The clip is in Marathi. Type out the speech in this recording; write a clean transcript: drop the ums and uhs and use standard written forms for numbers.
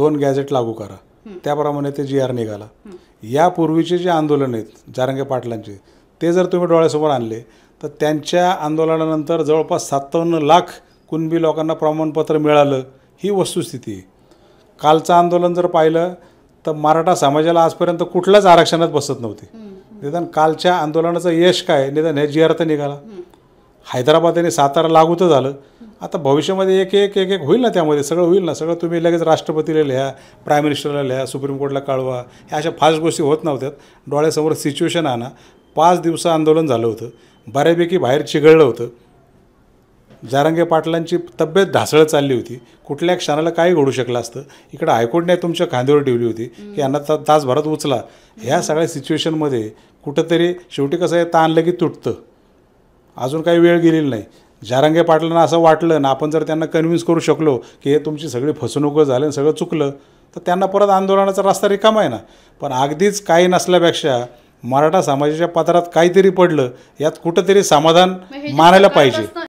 2 गॅजेट लागू करा, त्याप्रमाणे ते GR निघाला। यापूर्वीचे जे आंदोलन आहेत जारंगे पाटलांचे, ते जर तुम्ही डोळ्यासमोर आणले तर त्यांच्या आंदोलनानंतर जवळपास 57 लाख कुणबी लोकांना प्रमाणपत्र मिळालं, ही वस्तुस्थिती आहे। कालचं आंदोलन जर पाहिलं तर मराठा समाजाला आजपर्यंत कुठल्याच आरक्षणात बसत नव्हते। निदान कालच्या आंदोलनाचं यश काय, निदान हे GR तर निघाला। हैदराबाद आणि सातारा लागू तर झालं, आता भविष्यामध्ये एक एक एक एक होईल ना, त्यामध्ये सगळं होईल ना, सगळं तुम्ही लगेच राष्ट्रपतीला लिहा, प्राईम मिनिस्टरला लिहा, सुप्रीम कोर्टला कळवा, ह्या अशा फास्ट गोष्टी होत नव्हत्यात। डोळ्यासमोर सिच्युएशन आणा। 5 दिवस आंदोलन झालं होतं, बऱ्यापैकी बाहेर चिघळलं होतं, जारंगे पाटलांची तब्येत ढासळत चालली होती, कुठल्या क्षणाला काही घडू शकलं असतं। इकडे हायकोर्टने तुमच्या खांद्यावर ठेवली होती की यांना तासभरात उचला। ह्या सगळ्या सिच्युएशनमध्ये कुठंतरी शेवटी कसं आहे, ताणलं की तुटतं। अजून काही वेळ गेलेली नाही। जारंगे पाटलांना असं वाटलं ना, आपण जर त्यांना कन्व्हिन्स करू शकलो की हे तुमची सगळी फसवणूक झाली आणि सगळं चुकलं, तर त्यांना परत आंदोलनाचा रस्ता रिकामा आहे ना। पण अगदीच काही नसल्यापेक्षा मराठा समाजाच्या पदरात काहीतरी पडलं, यात कुठंतरी समाधान मानायला पाहिजे।